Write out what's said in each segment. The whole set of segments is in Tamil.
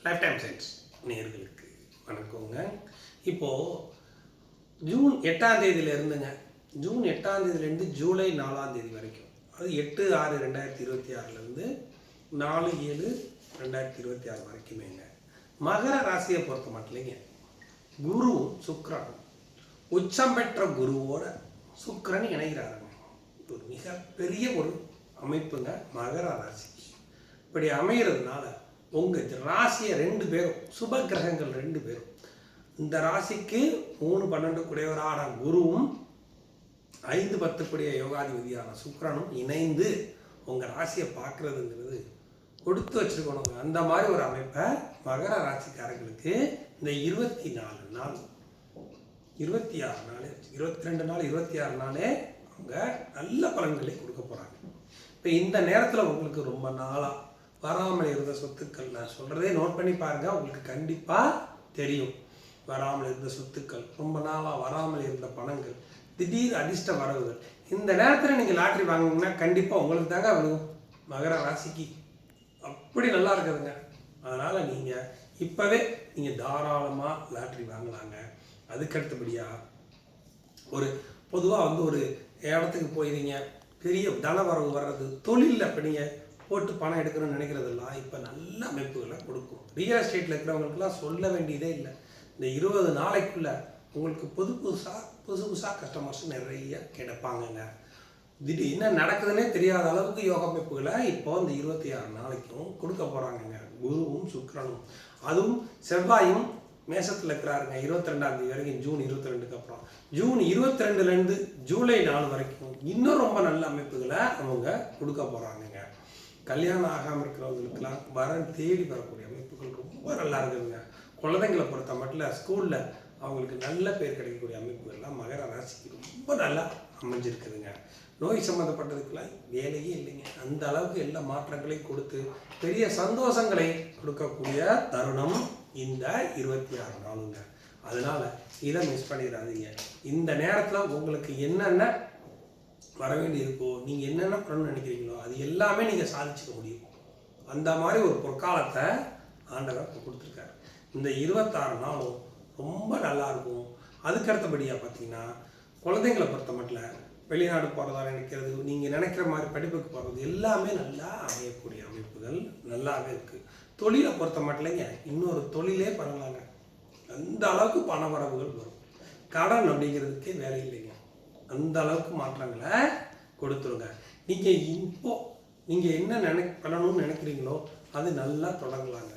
லைஃப் டைம் சயின்ஸ் நேயர்களுக்கு வணக்கங்க. இப்போது ஜூன் 8ஆம் தேதியிலேருந்துங்க, ஜூன் 8ஆம் தேதியிலேருந்து ஜூலை 4ஆம் தேதி வரைக்கும், அது 8/6/2026லேருந்து 4/7/2026 வரைக்குமேங்க, மகர ராசியை பொறுத்த மட்டும்லைங்க குருவும் சுக்கிரனும் உச்சம் பெற்ற குருவோட சுக்கிரன் இணைகிறாருங்க. ஒரு மிகப்பெரிய ஒரு அமைப்புங்க மகர ராசிக்கு. இப்படி அமைகிறதுனால உங்கள் ராசியை 2 பேரும், சுப கிரகங்கள் 2 பேரும், இந்த ராசிக்கு 3-12 கூடியவரான குருவும் 5-10 கூடிய யோகாதிபதியான சுக்கிரனும் இணைந்து உங்கள் ராசியை பார்க்குறதுங்கிறது கொடுத்து வச்சுருக்கணுங்க. அந்த மாதிரி ஒரு அமைப்பை மகர ராசிக்காரர்களுக்கு இந்த 24 நாள், 26 நாள், 22 நாள், 26 நாளே அவங்க நல்ல பலன்களை கொடுக்க போகிறாங்க. இப்போ இந்த நேரத்தில் உங்களுக்கு ரொம்ப நாளாக வராமல் இருந்த சொத்துக்கள், நான் சொல்கிறதே நோட் பண்ணி பாருங்கள், உங்களுக்கு கண்டிப்பாக தெரியும். வராமல் இருந்த சொத்துக்கள், ரொம்ப நாளாக வராமல் இருந்த பணங்கள், திடீர் அதிர்ஷ்ட வரவுகள், இந்த நேரத்தில் நீங்கள் லாட்ரி வாங்கினீங்கன்னா கண்டிப்பாக உங்களுக்கு தாங்க விழுகும். மகர ராசிக்கு அப்படி நல்லா இருக்குதுங்க. அதனால் நீங்கள் இப்போவே நீங்கள் தாராளமாக லாட்ரி வாங்கலாங்க. அதுக்கடுத்தபடியாக ஒரு பொதுவாக ஒரு இடத்துக்கு போயிருங்க, பெரிய தனவரவு வர்றது, தொழிலில் இப்போ நீங்கள் போட்டு பணம் எடுக்கணும்னு நினைக்கிறதெல்லாம் இப்போ நல்ல அமைப்புகளை கொடுக்கும். ரியல் எஸ்டேட்டில் இருக்கிறவங்களுக்குலாம் சொல்ல வேண்டியதே இல்லை. இந்த 20 நாளைக்குள்ளே உங்களுக்கு புது புதுசாக கஸ்டமர்ஸ் நிறைய கிடைப்பாங்கங்க. திடீர் என்ன நடக்குதுன்னே தெரியாத அளவுக்கு யோக அமைப்புகளை இப்போ இந்த 26 நாளைக்கும் கொடுக்க போகிறாங்கங்க. குருவும் சுக்கிரனும், அதுவும் செவ்வாயும் மேசத்தில் இருக்கிறாருங்க 22ஆம் தேதி வரைக்கும், ஜூன் 22க்கு அப்புறம். ஜூன் 22லேருந்து ஜூலை 4 வரைக்கும் இன்னும் ரொம்ப நல்ல அமைப்புகளை அவங்க கொடுக்க போகிறாங்கங்க. கல்யாணம் ஆகாமல் இருக்கிறவங்களுக்கெல்லாம் வரன் தேடி வரக்கூடிய அமைப்புகள் ரொம்ப நல்லா இருக்குதுங்க. குழந்தைங்களை பொறுத்த மட்டும் ஸ்கூலில் அவங்களுக்கு நல்ல பேர் கிடைக்கக்கூடிய அமைப்புகள்லாம் மகர ராசிக்கு ரொம்ப நல்லா அமைஞ்சிருக்குதுங்க. நோய் சம்மந்தப்பட்டதுக்கெல்லாம் வேலையே இல்லைங்க. அந்த அளவுக்கு எல்லா மாற்றங்களையும் கொடுத்து பெரிய சந்தோஷங்களை கொடுக்கக்கூடிய தருணம் இந்த 26 நாளுங்க. அதனால் இதை மிஸ் பண்ணிடாதீங்க. இந்த நேரத்தில் உங்களுக்கு என்னென்ன வர வேண்டி இருக்கோ, நீங்கள் என்னென்ன பண்ணணும்னு நினைக்கிறீங்களோ அது எல்லாமே நீங்கள் சாதிச்சுக்க முடியும். அந்த மாதிரி ஒரு பொற்காலத்தை ஆண்டவர் கொடுத்துருக்காரு. இந்த 26 நாளும் ரொம்ப நல்லாயிருக்கும். அதுக்கடுத்தபடியாக பார்த்தீங்கன்னா குழந்தைங்களை பொறுத்த மட்டும் வெளிநாடு போகிறதா நினைக்கிறது, நீங்கள் நினைக்கிற மாதிரி படிப்புக்கு போகிறது எல்லாமே நல்லா அமையக்கூடிய அமைப்புகள் நல்லாவே இருக்குது. தொழிலை பொறுத்த மட்டும் இன்னொரு தொழிலே பண்ணலாங்க. அந்த அளவுக்கு பண வரவுகள் வரும். கடன் அப்படிங்கிறதுக்கே வேலை இல்லைங்க. அந்த அளவுக்கு மாற்றங்களை கொடுத்துருங்க. நீங்கள் என்ன பண்ணணும்னு நினைக்கிறீங்களோ அது நல்லா தொடங்கலாங்க.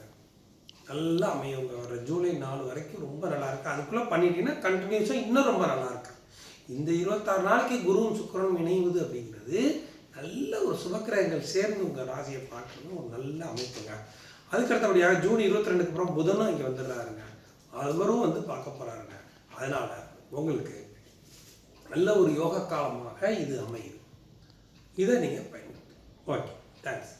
நல்லா அமையுங்க. வர ஜூலை 4 வரைக்கும் ரொம்ப நல்லா இருக்குது. அதுக்குள்ளே பண்ணிட்டீங்கன்னா கண்டினியூஸாக இன்னும் ரொம்ப நல்லா இருக்கு. இந்த 26 நாளைக்கு குருவும் சுக்கிரனும் இணைவது அப்படிங்கிறது நல்ல ஒரு சுபக்கிரகங்கள் சேர்ந்து உங்கள் ராசியை பார்க்குறது ஒரு நல்ல அமைப்புங்க. அதுக்கடுத்தபடியாக ஜூன் 22க்கு அப்புறம் புதனும் இங்கே வந்துடுறாருங்க. அவரும் பார்க்க போகிறாருங்க. அதனால் உங்களுக்கு நல்ல ஒரு யோக காலமாக இது அமையுது. இதை நீங்கள் பயன்படுத்துங்க. Okay, thanks.